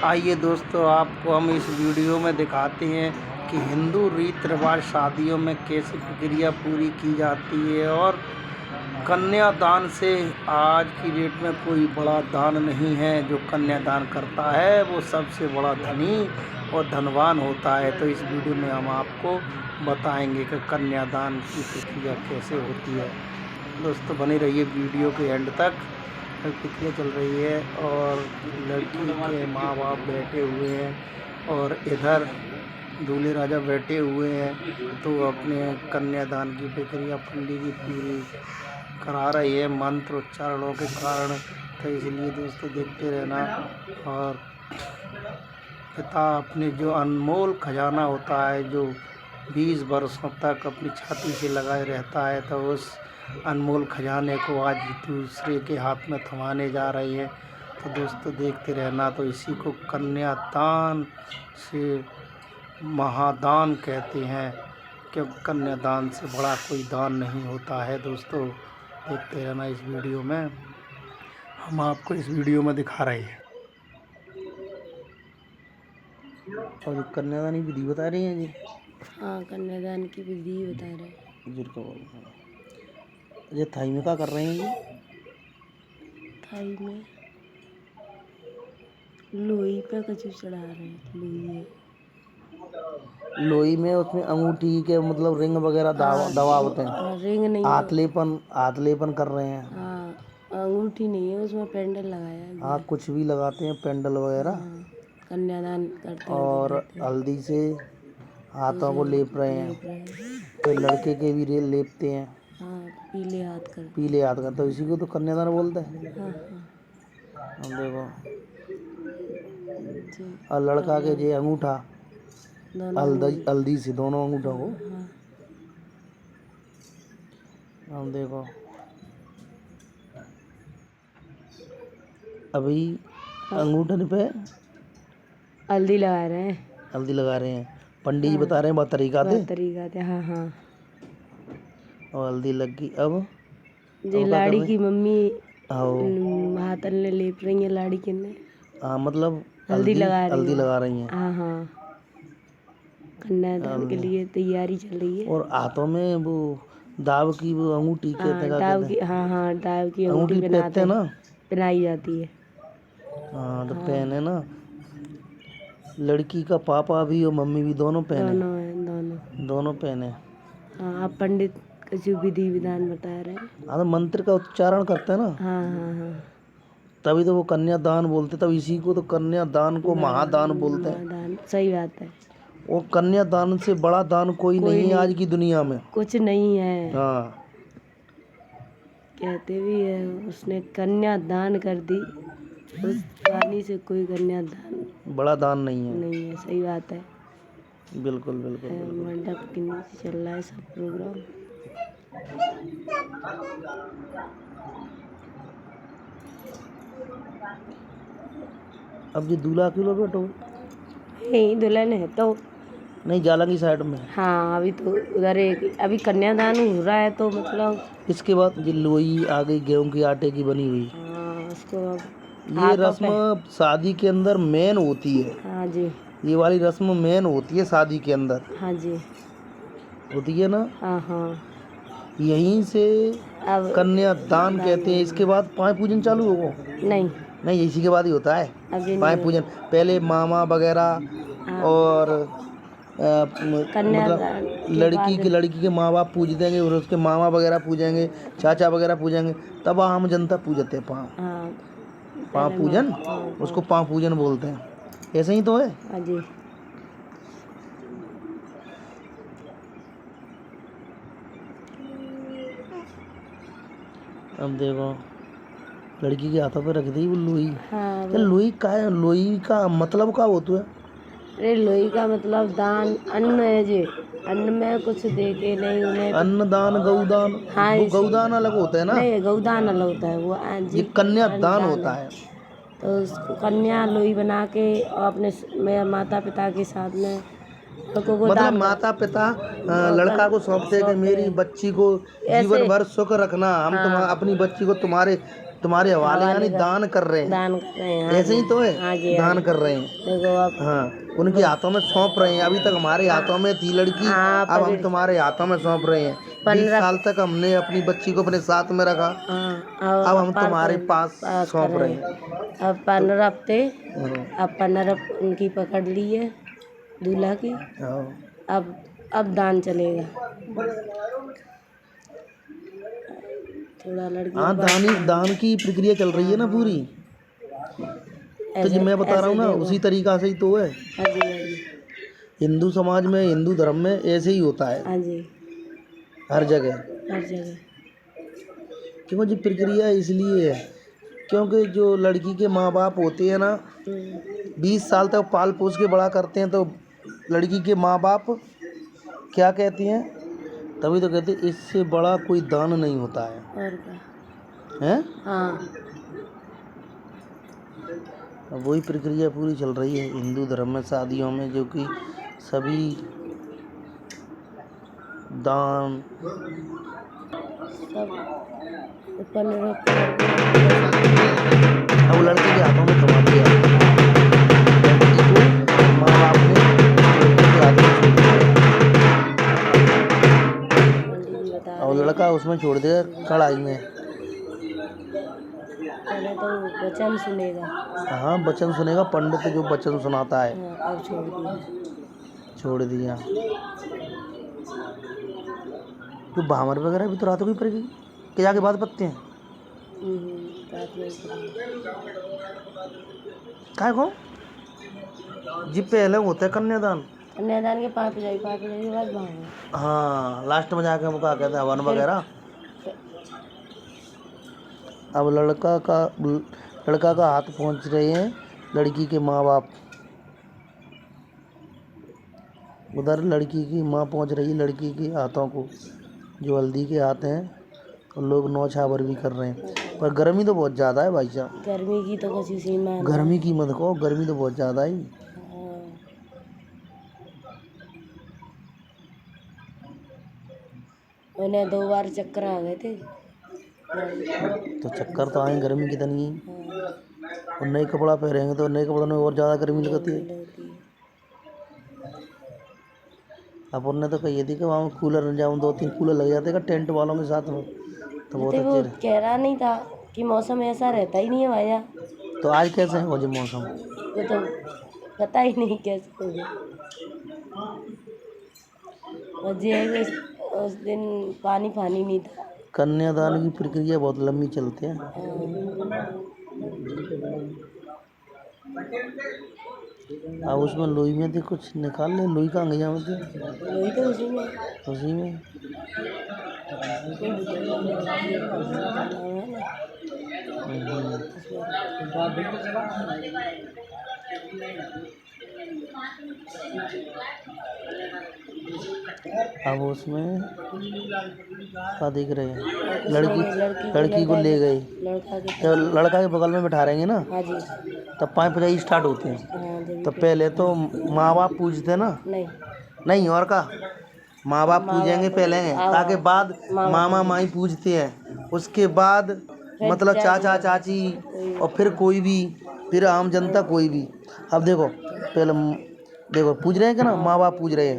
आइए दोस्तों, आपको हम इस वीडियो में दिखाते हैं कि हिंदू रीति रिवाज शादियों में कैसे प्रक्रिया पूरी की जाती है। और कन्यादान से आज की डेट में कोई बड़ा दान नहीं है। जो कन्यादान करता है वो सबसे बड़ा धनी और धनवान होता है। तो इस वीडियो में हम आपको बताएंगे कि कन्यादान की प्रक्रिया कैसे होती है। दोस्तों बने रहिए वीडियो के एंड तक। प्रक्रिया चल रही है और लड़की के माँ बाप बैठे हुए हैं और इधर दूल्हे राजा बैठे हुए हैं। तो अपने कन्यादान की प्रक्रिया पंडित जी पूरी करा रही है मंत्र उच्चारणों के कारण। तो इसलिए दोस्तों देखते रहना। और पिता अपने जो अनमोल खजाना होता है, जो 20 वर्षों तक अपनी छाती से लगाए रहता है, तो उस अनमोल खजाने को आज दूसरे के हाथ में थमाने जा रही है। तो दोस्तों देखते रहना। तो इसी को कन्यादान से महादान कहते हैं, क्योंकि कन्यादान से बड़ा कोई दान नहीं होता है। दोस्तों देखते रहना इस वीडियो में, हम आपको इस वीडियो में दिखा रहे हैं। और कन्यादान की विधि बता रही हैं जी। हाँ, कन्यादान की विधि बता रहे हैं। बुजुर्ग को ये थाई में क्या कर रहे हैं जी? थाई में लोई पे कछु चढ़ा रहे हैं। लोई है, लोई में उसमें अंगूठी के मतलब रिंग वगैरह दबावते हैं। रिंग नहीं है। हाथलेपन कर रहे हैं। हाँ, अंगूठी नहीं है, उसमें पेंडल लगाया है। हाँ, कुछ भी लगाते हैं पेंडल वगैरह। हाँ, कन्यादान करते हैं और हल्दी से हाथों को लेप रहे हैं। तो लड़के के भी रेल लेपते हैं। हाँ, पीले हाथ कर। पीले हाथ का, तो इसी को तो कन्यादान बोलते हैं। हाँ हाँ हम देखो, जी। और लड़का के जे अंगूठा हल्दी से दोनों अंगूठों को। हाँ, हम देखो अभी अंगूठन पे हल्दी लगा रहे हैं। हल्दी लगा रहे हैं। पंडित जी बता रहे हैं बहुत तरीका थे। हाँ हाँ। और हल्दी लग गई। अब जी, लाड़ी की मम्मी आओ। हाथ ने लेप रही है लाड़ी के ने। हाँ, मतलब हल्दी लगा रही हैं। हाँ हाँ, कन्यादान के लिए तैयारी चल रही है। और हाथों में वो दाव की वो अंगूठी दाव की। हाँ हाँ, दाव की अंगूठी पहनते हैं ना, पहनाई जाती है। हाँ, तो पहने ना। लड़की का पापा भी और मम्मी भी दोनों पहने। दोनों पहने। हाँ, आप पंडित जो विधि विधान बता रहे हैं। हाँ, तो मंत्र का उच्चारण करते हैं ना। हाँ हाँ हाँ, तभी तो वो कन्यादान बोलते। तब इसी को तो कन्यादान को महादान बोलते हैं। सही बात है। वो कन्यादान से बड़ा दान कोई नहीं है आज की दुनिया में। कुछ नहीं है। हाँ, कहते भी है उसने कन्यादान कर दी, उस दानी से कोई कन्यादान बड़ा दान नहीं है। सही बात है। बिल्कुल बिल्कुल। मंडप के नीचे चल रहा है सब प्रोग्राम। अब ये दूल्हा किलो बैठो नहीं, दुल्हन है तो नहीं, जालंगी साइड में। हाँ, अभी तो उधर अभी कन्यादान हो रहा है, तो मतलब इसके बाद ये लोई आ गई गेहूं के आटे की बनी हुई। हाँ, उसको ये रस्म शादी के अंदर मेन होती है। हाँ जी, ये वाली रस्म मेन होती है शादी के अंदर। हाँ जी, होती है ना। हाँ हाँ। यहीं से अब कन्यादान कहते हैं। इसके बाद पाँव पूजन चालू होगा। नहीं, इसी के बाद ही होता है पाँव पूजन। पहले मामा वगैरह और मतलब लड़की के माँ बाप पूज देंगे, और उसके मामा वगैरह पूजेंगे, चाचा वगैरह पूजेंगे, तब आम जनता पूजते हैं पाँव पूजन। उसको पाँव पूजन बोलते हैं। ऐसे ही तो है। हाँ जी। अब देखो लड़की के हाथों पे रख दी वो लोई। हाँ, लोई का है? लोई का मतलब क्या होता है? अरे लोई का मतलब दान, अन्न है जी। अन्न में कुछ दे के नहीं उन्हें। अन्नदान, गौदान। हाँ, वो गौदान अलग होता है ना। नहीं, गौदान अलग होता है वो। ये कन्यादान होता है। तो उसको कन्या लोई बना के और अपने माता पिता के साथ में मतलब माता पिता लड़का को सौंपते हैं कि मेरी बच्ची को जीवन भर सुख रखना। हम अपनी बच्ची को तुम्हारे तुम्हारे हवाले यानी दान कर रहे हैं। दान कर रहे हैं। हाँ ऐसे ही जी, तो है, हाँ जी, दान कर रहे हैं। देखो आप। हाँ, उनके हाथों में सौंप रहे हैं। अभी तक हमारे हाथों में थी लड़की, हाँ, अब हम पकड़। तुम्हारे हाथों में सौंप रहे हैं। 20 15 साल तक हमने अपनी बच्ची को अपने साथ में रखा, हाँ, अब हम पार तुम्हारे पास पास सौंप कर रहे रहे हैं। हैं। अब 15 हफ्ते, हाँ, अब 15 उनकी पकड़ ली है दूल्हा की। हाँ। अब दान चलेगा। थोड़ा लड़की हाँ, के पास दान की प्रक्रिया चल रही है ना पूरी। तो जी ऐसे मैं बता रहा हूँ ना, देखो। उसी तरीका से ही तो है। हाँ जी, हाँ जी, हिंदू समाज में, हिंदू धर्म में ऐसे ही होता है हाँ जी, हर जगह। हर जगह। क्यों जी, प्रक्रिया इसलिए है क्योंकि जो लड़की के माँ बाप होते हैं ना, 20 साल तक पाल पोस के बड़ा करते हैं, तो लड़की के माँ बाप क्या कहती हैं, तभी तो कहते हैं इससे बड़ा कोई दान नहीं होता है। और क्या। हैं? हाँ, अब वही प्रक्रिया पूरी चल रही है हिंदू धर्म में शादियों में, जो कि सभी दान। सब 15 अब लड़के के हाथों में थमा दिया, लड़की को माँ बाप ने लड़के के हाथों में छोड़ दिया, पंडित जी बता और रहे हैं। लड़का उसमें छोड़ दिया कढ़ाई में। पहले तो वचन सुनेगा। हाँ, वचन सुनेगा, पंडित जो वचन सुनाता है। हाँ, अब छोड़ दिया। छोड़ दिया। तो भामर वगैरह भी तो रातों की पड़ेगी, क्या के बाद पत्ते हैं रात में काय को जी पहले होता है कन्यादान। कन्यादान के 5 बजे के बाद भागो। हाँ, लास्ट में जाके मुका कहते हैं हवन वगैरह। अब लड़का का हाथ पहुंच रहे हैं लड़की के माँ बाप, उधर लड़की की माँ पहुंच रही है लड़की के हाथों को, जो हल्दी के हाथ हैं, और लोग नौछावर भी कर रहे हैं। पर गर्मी तो बहुत ज़्यादा है भाई साहब। गर्मी की तो कुछ सीमा नहीं। गर्मी की मत कहो, गर्मी तो बहुत ज़्यादा है। हाँ, उन्हें 2 बार चक्कर आ गए थे। तो चक्कर तो आए, गर्मी कितनी है। हाँ, और नए कपड़ा पहनेंगे तो नए कपड़ों में और ज़्यादा गर्मी लगती है। लगती है। अपन ने तो कही थी कि वहाँ कूलर न जाऊँ, 2-3 कूलर लग जाते हैं टेंट वालों के साथ में, तो बहुत वो अच्छे रहे। कह रहा नहीं था कि मौसम ऐसा रहता ही नहीं है भैया। तो आज कैसे है वो जो मौसम? वो तो पता ही नहीं कैसे हो गया। और जे उस दिन पानी नहीं था। कन्यादान की प्रक्रिया बहुत लंबी चलती है। अब उसमें लोई में थे कुछ निकाल ले, लोई कहाँ गई में थे? वही तो उसी में। उसी में। अब उसमें क्या दिख रहे हैं, लड़की को ले गए, जब लड़का के बगल में बैठा रहेंगे ना, हाँ जी, तब 5 बजे स्टार्ट होते हैं। हाँ, तो पहले तो माँ बाप पूजते ना, नहीं और का माँ बाप पूजेंगे पहले, ताकि बाद मामा माई पूजते हैं, उसके बाद मतलब चाचा चाची, और फिर कोई भी, फिर आम जनता कोई भी। अब देखो पहले देखो पूज रहे हैं कि ना, माँ बाप पूज रहे हैं,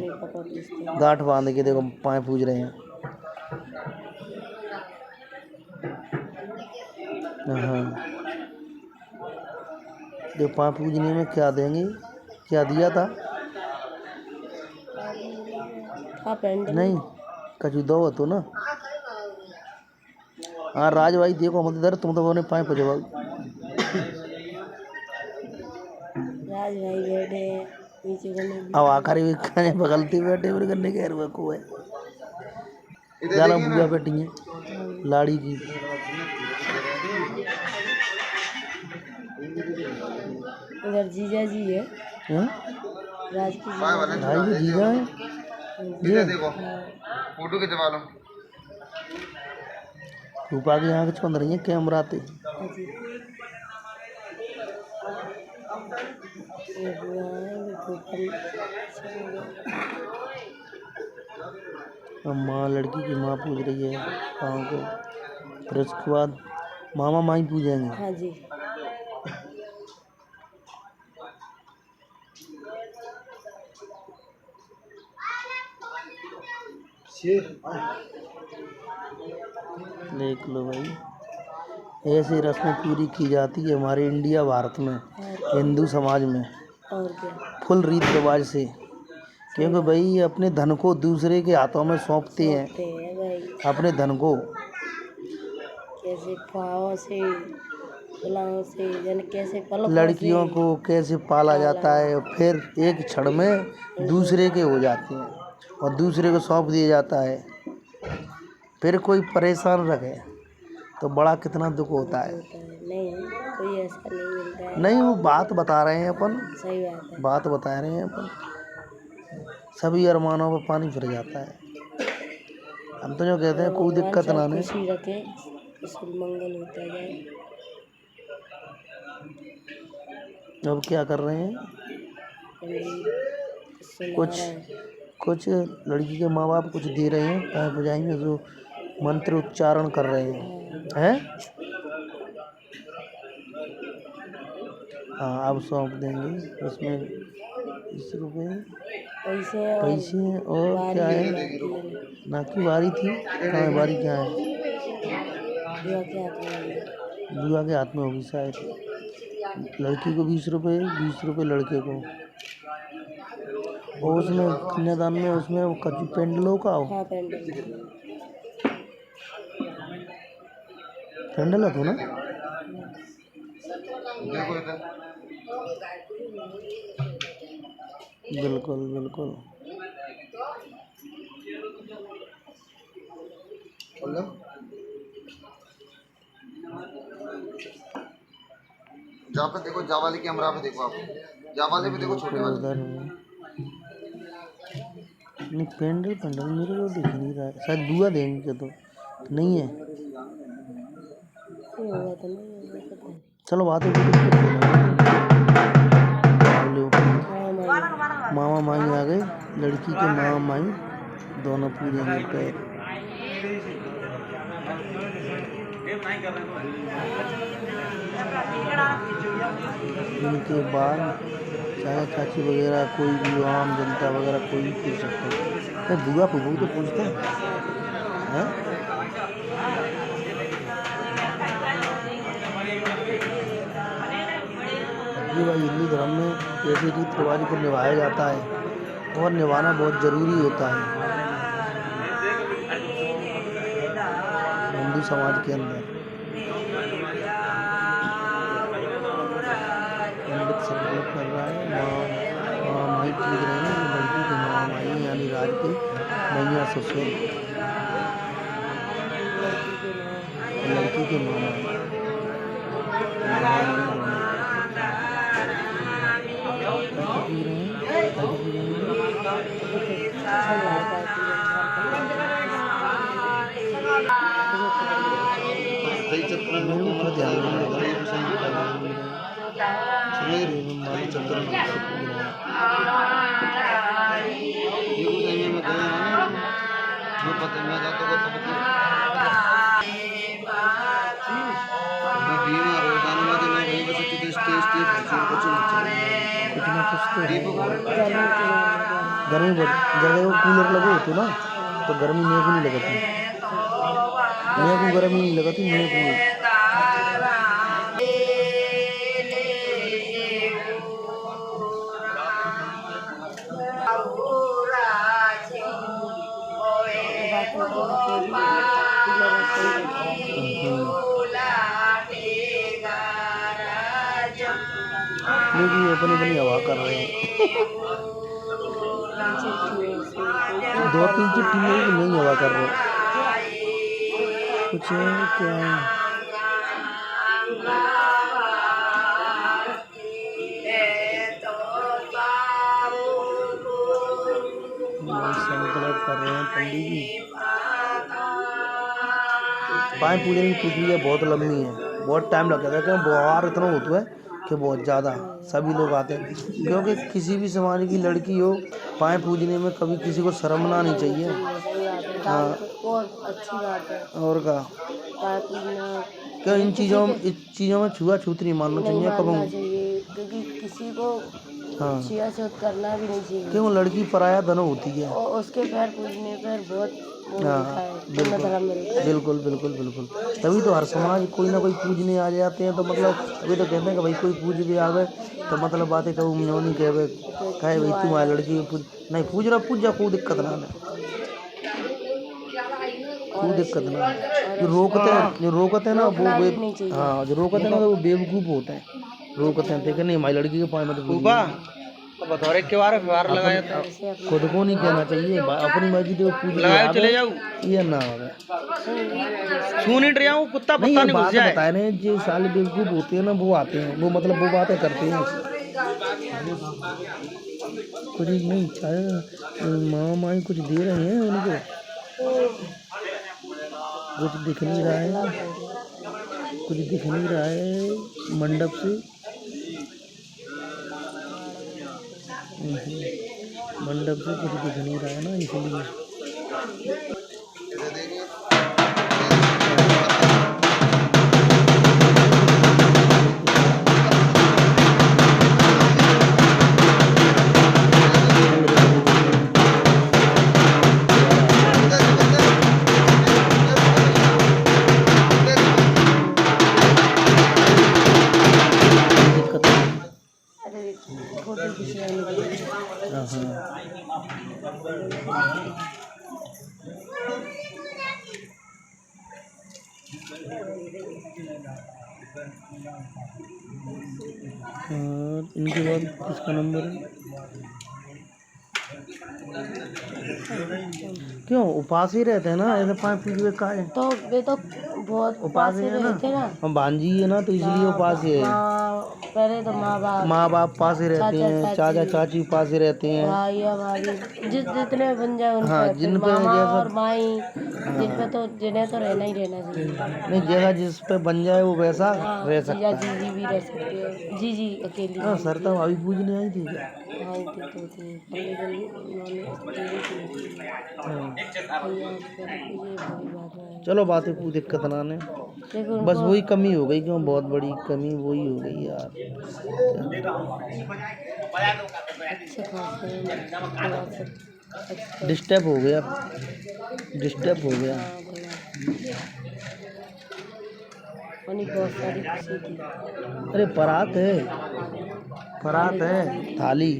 गांठ बांध के देखो पाए पूज रहे हैं। हाँ, जो पाँव पूजने में क्या देंगे, क्या दिया था? नहीं, कछु दो तो ना। हाँ राज भाई देखो मत इधर, तुम तो बोले पाए पजवा। राज भाई बैठे हैं नीचे करने, अब आखिरी खाने बगलती बैठे मेरे करने के रुआ को है जाना बुआ बैठी है लाड़ी की। इधर जीजा जी है, राज की जीजा है जी, देखो फोटो खिंचवा लो। रूपा की आँख छुंद रही है कैमरा ते। माँ लड़की की माँ पूज रही है पाँव को, फिर उसके बाद मामा माई पूजेंगे। हाँ जी। देख लो भाई, ऐसी रस्में पूरी की जाती है हमारे इंडिया भारत में, हिंदू समाज में, और क्या। फुल रीत रिवाज से। क्योंकि भाई अपने धन को दूसरे के हाथों में सौंपते हैं, होते हैं भाई, अपने धन को। कैसे पाँव से फुलाओं से यानी कैसे पलकों लड़कियों से को कैसे पाला जाता है, फिर एक क्षण में दूसरे के हो जाते हैं और दूसरे को सौंप दिया जाता है। फिर कोई परेशान रखे तो बड़ा कितना दुख होता है। होता है। नहीं, कोई ऐसा नहीं मिलता है। नहीं, वो बात बता रहे हैं अपन, सही बात है। बात बता रहे हैं अपन। सभी अरमानों पर पानी फिर जाता है। हम तो जो कहते हैं कोई दिक्कत ना नहीं। खुशी रखे, कुशल मंगल होता जाए। अब क्या कर रहे हैं? कुछ लड़की के माँ बाप कुछ दे रहे हैं, पैर बजाई में जो मंत्र उच्चारण कर रहे हैं। हाँ, अब सौंप देंगे। उसमें 20 रुपये पैसे और क्या है? ना की बारी थी, कहाँ है बारी? क्या है? बुआ के हाथ में होगी शायद। लड़की को 20 रुपये, 20 रुपये लड़के को। और उसमें कन्यादान में उसमें वो कच्ची पेंडलों का हो। हाँ, पेंडल हो ना? बिल्कुल बिल्कुल। जहाँ पे देखो जावाले की अमरा पे देखो आप, जावाले पे देखो छोटे वाले। उधर नहीं, पेंडल पेंडल मेरे को दिख नहीं रहा है। शायद बुआ देंगे क्या? तो नहीं है। चलो बात मामा माई आ गए, लड़की के मामा माई दोनों पूजेंगे पैर। इनके बाद चाचा चाची वगैरह कोई भी आम जनता वगैरह कोई भी पूछ सकता है। बुआ फूफू तो पूछते हैं। ये भाई हिंदू धर्म में ऐसे रीति रिवाज को निभाया जाता है और निभाना बहुत ज़रूरी होता है हिंदू समाज के अंदर। पंडित संकल्प कर रहा है, माँ माई पूज रहे हैं, लड़की के माँ माई यानी राज के मैया ससुर, लड़की के माँ माई। गर्मी जगह को कूलर लगे होते ना तो गर्मी मेरे को नहीं लगती, मेरे को गर्मी नहीं लगती, मेरे को। लेकिन अपनी अपनी हवा कर रहे हैं। 2-3 चिट्ठी में नहीं हवा कर रहे कुछ क्या है। संकल्प कर रहे हैं पंडित जी। पाए पूजन की प्रक्रिया बहुत लंबी है, बहुत टाइम लगता है क्योंकि बाहर इतना होता है कि बहुत ज़्यादा सभी लोग आते हैं। क्योंकि किसी भी समाज की लड़की हो, पाए पूजने में कभी किसी को शर्म ना आनी चाहिए। हाँ, और अच्छी बात है। और का पाए पूजना क्या इन चीज़ों में छुआछूत नहीं मानना चाहिए कब? मानना चाहिए, क्योंकि किसी को हाँ, छुआछूत करना भी नहीं चाहिए। क्यों? लड़की पराया धन होती है। और उसके पैर पूजने पर बहुत वो मिलता हाँ, है, पुण्य धर्म मिलता है। बिल्कुल बिल्कुल बिल्कुल। तभी तो हर समाज कोई ना कोई पूजने आ जाते हैं, तो मतलब अभी तो कहते हैं कि भाई कोई पूज भी आवे तो मतलब बातें कहूँ म्यों नहीं कहे कहे भाई तुम्हारी लड़की पूज नहीं पूज रहा, पूज जा, कोई दिक्कत ना है, कोई दिक्कत ना है। जो रोकते हैं ना वो नहीं चाहिए। हाँ, जो रोकते हैं ना वो बेवकूफ़ होते हैं, रोकते हैं देखे नहीं हमारी लड़की के पाए मत पूजा। बतौरे के बारे में लगाया था, खुद को नहीं कहना चाहिए, अपनी मर्जी से पूज लगाओ चले जाओ, ये ना हो सुन ही रहा हूँ कुत्ता पत्ता नहीं घुस जाए। बताए ना जो साले बेवकूफ़ होते हैं ना वो आते हैं, वो मतलब वो बातें करते हैं कुछ नहीं चाहे माँ माई कुछ दे रहे हैं उनको, कुछ दिख नहीं रहा है, कुछ दिख नहीं रहा है मंडप से। मंडप से कुछ दिख नहीं रहा है ना, इसलिए फोटो खिंचवाने के लिए। और इनके बाद किसका नंबर है? क्यों उपास ही रहते हैं ना, ऐसे 5 पूजवे का है तो वे तो बहुत उपास ही है रहते ना, हम भांजी है ना तो इसलिए उपास ही है। पहले तो माँ बाप पास ही रहते हैं, चाचा चाची पास ही रहते हैं, भाई भाभी जितने बन जाए उन हाँ, पे, जिन पे मामा जैसा और माई जिन पे तो जिन्हें तो रहना ही रहना चाहिए। नहीं जैसा जिस पे बन जाए वो वैसा रह सकता है। जीजा जीजी भी रह सकते हैं, जीजी अकेली हाँ, सरता भाभी पूजने आई थी क्या? आई थी तो थी लेकिन उन्होंने चलो बातें कोई दिक्कत ना ने, बस वही कमी हो गई, क्यों बहुत बड़ी कमी वही हो गई यार। डिस्टर्ब हो गया, डिस्टर्ब हो गया। बहुत सारी खुशी थी। अरे परात है, परात है थाली।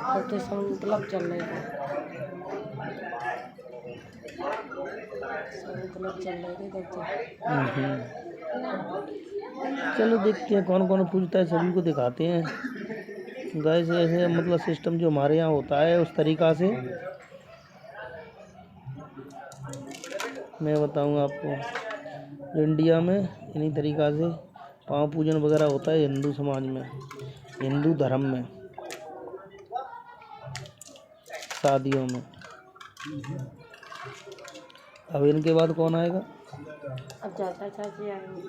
अब तो संतलब चल रहे थे, संतलब चल रहे थे तब तो। चलो देखते हैं कौन कौन पूछता है, सभी को दिखाते हैं गाइस। ऐसे मतलब सिस्टम जो हमारे यहाँ होता है उस तरीक़ा से मैं बताऊँगा आपको। इंडिया में इन्हीं तरीक़ा से पाँव पूजन वगैरह होता है हिंदू समाज में, हिंदू धर्म में, शादियों में। अब इनके बाद कौन आएगा? अब चाचा चाची आएंगे,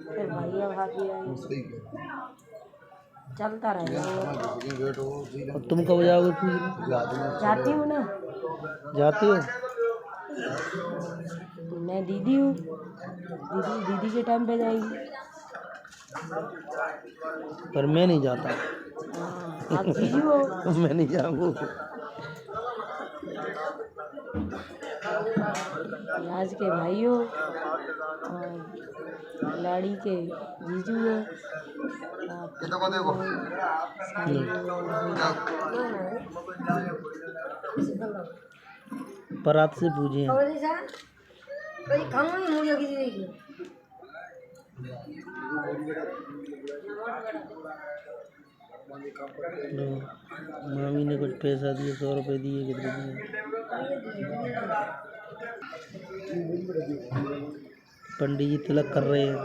फिर भैया भाभी आएंगे, चलता रहेगा। और तुम कब जाओगे पूजने? जाती हूँ ना। जाती हो? मैं दीदी हूँ, दीदी के टाइम पे जाएगी। पर मैं नहीं जाता। आप दीदी हो। मैं नहीं जाऊँगा। राज के भाई हो और लाड़ी के जीजू हो। परात से पूजे मामी ने कुछ पैसा दिए, 100 रुपये दिए, कितने दिए? पंडित जी तिलक कर रहे हैं।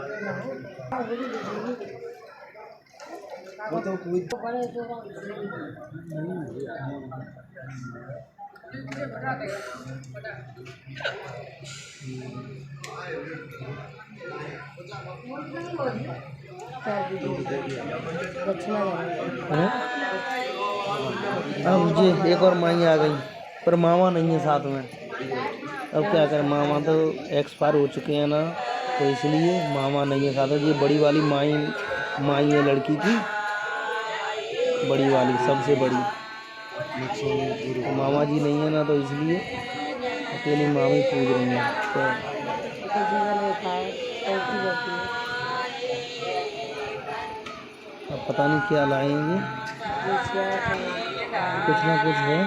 अब मुझे एक और माई आ गई, पर मामा नहीं है साथ में। अब क्या करें, मामा तो एक्सपायर हो चुके हैं ना, तो इसलिए मामा नहीं है साथ। ये बड़ी वाली माई है लड़की की, बड़ी वाली सबसे बड़ी। तो मामा जी नहीं है ना, तो इसलिए अकेली मामी पूज रही हैं। तो अब पता नहीं क्या लाएंगे, कुछ ना कुछ है।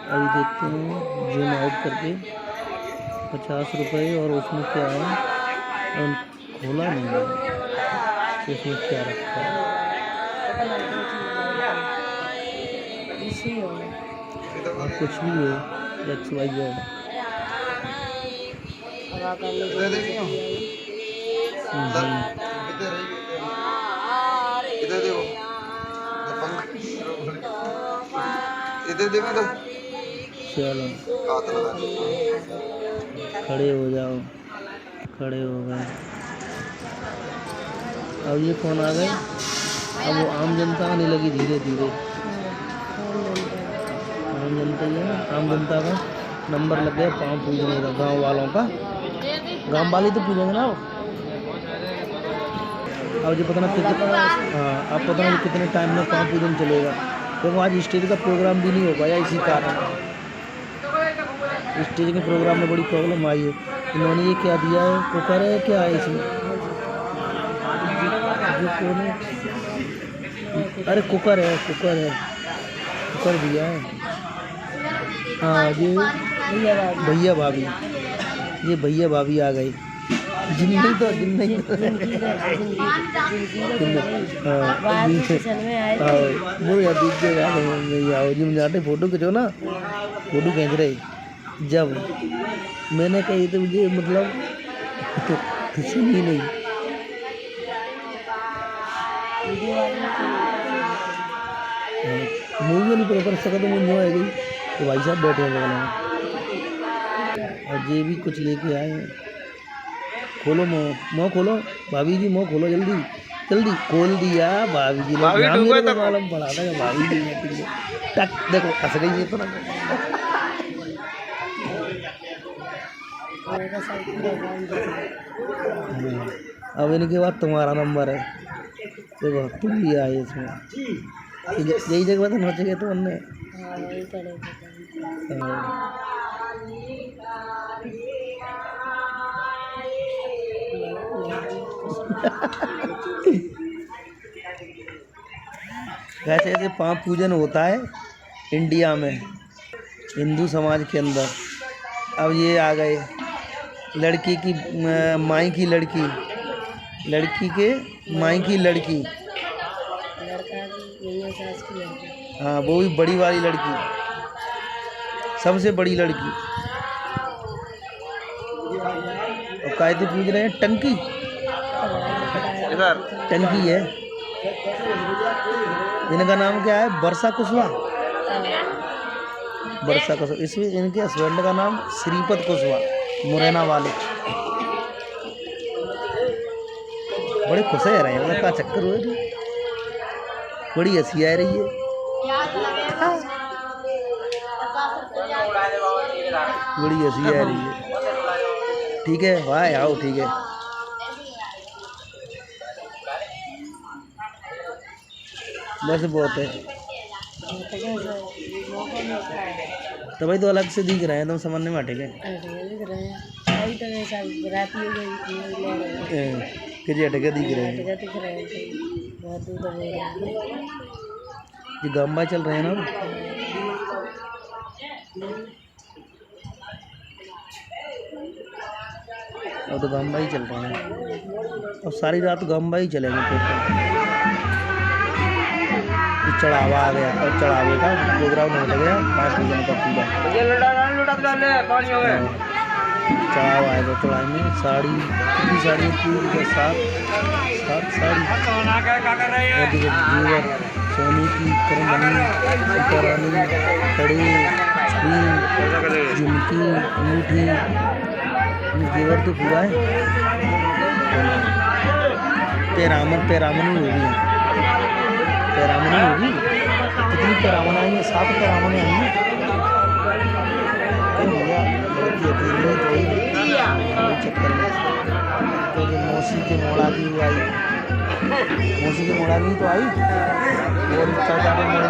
अभी देखते हैं जूम आउट करके। 50 रुपये, और उसमें क्या है, और खोला नहीं है कि उसमें क्या रखा है। और कुछ भी हो, XYZ। इधर देखो, इधर देखो तो चलो हाथ लगा। खड़े हो जाओ, खड़े हो गए। अब ये कौन आ गए, अब वो आम जनता आने लगी धीरे धीरे। आम जनता ही है ना, आम जनता का नंबर लग गया पाँव पूजने का, गांव वालों का। गांव वाले तो पूजेंगे ना अब जो पता ना कितना। हाँ, अब पता नहीं कितने टाइम में पाँव पूजन चलेगा, क्योंकि आज स्टेज का प्रोग्राम भी नहीं हो पाया इसी कारण। स्टेज के प्रोग्राम में बड़ी प्रॉब्लम आई है। इन्होंने ये क्या दिया है, कुकर है क्या है इसमें, जो कौन है, अरे कुकर है, कुकर दिया है। हाँ, ये भैया भाभी, ये भैया भाभी आ गई। जिंदगी तो फोटो खींचो ना, फोटो खींच रहे। जब मैंने कही तो मुझे मतलब सुनी नहीं। मूवी नहीं प्रॉपर सका तो मुझे आ गई, तो भाई साहब बैठे हैं बगल में, और ये भी कुछ लेके आए हैं। खोलो मुँह खोलो भाभी जी, मुँह खोलो जल्दी जल्दी। खोल दिया भाभी जी ने, मेरे को मालूम पड़ा था कि भाभी जी ने। टक देखो हंस गई ये तो ना। अब इनके बाद तुम्हारा नंबर है, देखो तुम भी आए इसमें। यही जगह तो नच गए तो अन्य। वैसे ऐसे पाँव पूजन होता है इंडिया में, हिंदू समाज के अंदर। अब ये आ गए लड़की की माई की लड़की, लड़की के माई की लड़की, हाँ वो भी बड़ी वाली लड़की, सबसे बड़ी लड़की। और कायदे पूज रहे हैं टंकी, टंकी है। इनका नाम क्या है, वर्षा कुशवाहा। वर्षा कुशवाहा, इसमें इनके हस्बैंड का नाम श्रीपद कुशवाहा, मुरैना वाले। बड़े खुश है रहे हैं, क्या चक्कर हुए थे, बड़ी हंसी आ रही है। बड़ी हंसी आ रही है। ठीक है भाई आओ, ठीक है। बस बहुत है, तो भाई तो अलग से दिख रहे हैं, तुम समझ में हटे गए कि जी हटके दिख रहे हैं। ये गंबा चल रहे हैं ना, और तो गंबा ही चल रहे हैं, और सारी रात गंबा ही चलेंगे। चढ़ावा आ गया, और चढ़ावे का प्रोग्राम होने लग गया 5 बजे का पूरा। चढ़ावा आएगा, चढ़ाई में साड़ी, कितनी साड़ी पूरी के साथ साड़ी, और जेवर सोने की, करमनी, सीतारानी, कड़ी, झुमकी, अंगूठी, जेवर तो पूरा है। पैरामनी होगी, पैरामनी होगी। कितनी पैरामन आएंगे, 7 पैरामन आएंगे। लड़की अकेली तो ही चक्कर में तो जो मौसी के मोड़ा भी आई, मौसी के मोड़ा भी तो आई और चाचा के मोड़ा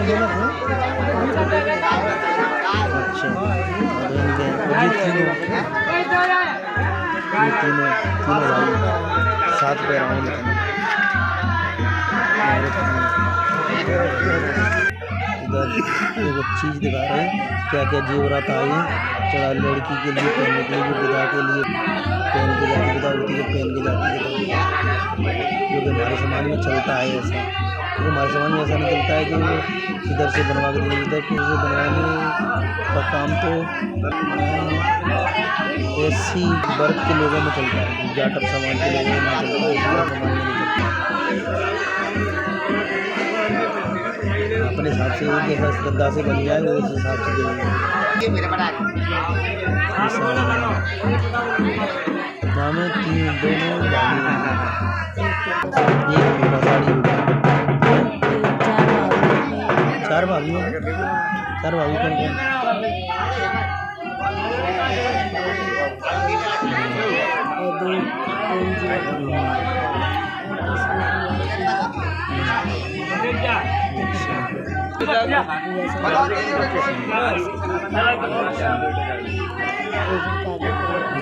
तीनों भाई साथ पे राउंड इधर एक चीज़ दिखा रहे हैं क्या क्या जेवरात आई हैं चढ़ा लड़की के लिए पहनने के लिए, विदा के लिए पहन के जाती, विदा होती है पहन के जाती है, जो कि हमारे समाज में चलता है ऐसा। तो हमारे समाज में ऐसा नहीं चलता है कि वो इधर से बनवा के देंगे, इधर से बनवाने का काम तो एससी वर्ग के लोगों में चलता है, जाटव समाज के लोगों में चलता है, समाज में नहीं चलता। अपने हिसाब से जैसा श्रद्धा से बन जाए वो उस हिसाब से देंगे। हमें तीन दोनों चार भाभी हो, चार भाभी कौन कौन?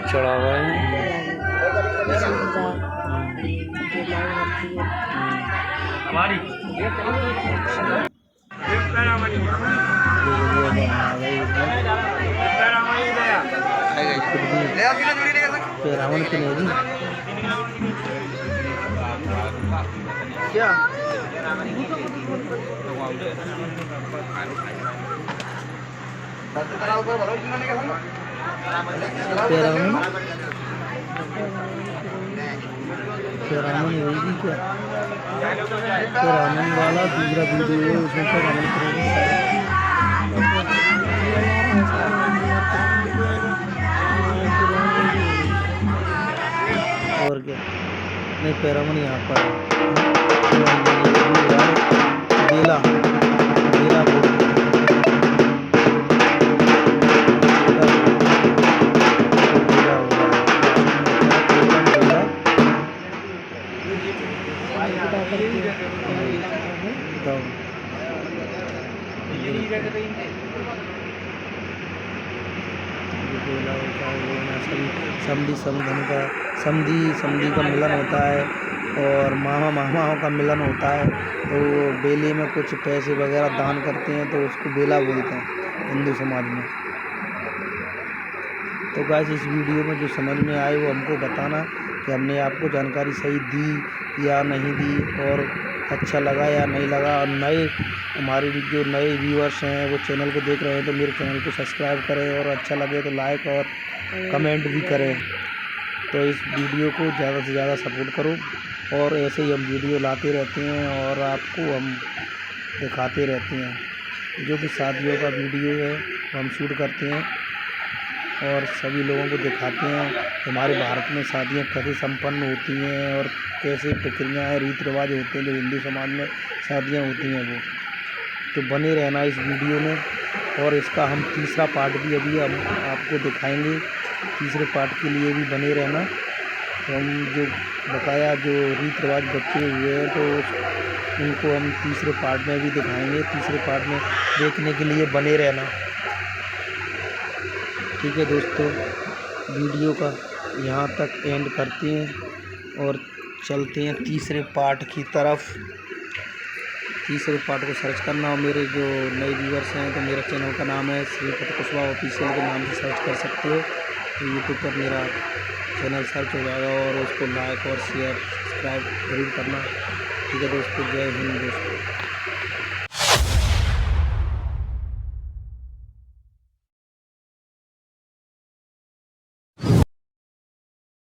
चढ़ा हुआ है हमारी रावण की नहीं क्या रावण होगी क्या? रावण वाला दूसरा वीडियो है उसमें तो रावण और क्या नहीं पैरामन यहाँ पर बेला बेला समधी का मिलन होता है और मामाओं का मिलन होता है, तो बेले में कुछ पैसे वगैरह दान करते हैं तो उसको बेला बोलते हैं हिंदू समाज में। तो गाइस इस वीडियो में जो समझ में आए वो हमको बताना कि हमने आपको जानकारी सही दी या नहीं दी और अच्छा लगा या नहीं लगा। और नए हमारे जो नए व्यूअर्स हैं वो चैनल को देख रहे हैं तो मेरे चैनल को सब्सक्राइब करें और अच्छा लगे तो लाइक और कमेंट भी करें। तो इस वीडियो को ज़्यादा से ज़्यादा सपोर्ट करो और ऐसे ही हम वीडियो लाते रहते हैं और आपको हम दिखाते रहते हैं। जो कि शादियों का वीडियो है वो हम शूट करते हैं और सभी लोगों को दिखाते हैं कि हमारे भारत में शादियाँ कैसे संपन्न होती हैं और कैसे प्रक्रियाएँ रीति रिवाज होते हैं जो हिंदू समाज में शादियाँ होती हैं वो। तो बने रहना इस वीडियो में और इसका हम तीसरा पार्ट भी अभी हम आपको दिखाएंगे। तीसरे पार्ट के लिए भी बने रहना। तो हम जो बकाया जो रीति रिवाज बचे हुए हैं तो उनको हम तीसरे पार्ट में भी दिखाएंगे। तीसरे पार्ट में देखने के लिए बने रहना। ठीक है दोस्तों, वीडियो का यहाँ तक एंड करते हैं और चलते हैं तीसरे पार्ट की तरफ। तीसरे पार्ट को सर्च करना और मेरे जो नए व्यूअर्स हैं तो मेरा चैनल का नाम है श्रीपति कुशवाहा ऑफिशियल के नाम से सर्च कर सकते हो। तो यूट्यूब पर मेरा चैनल सर्च हो जाएगा और उसको लाइक और शेयर सब्सक्राइब जरूर करना। ठीक है दोस्तों, जय हिंद दोस्तों।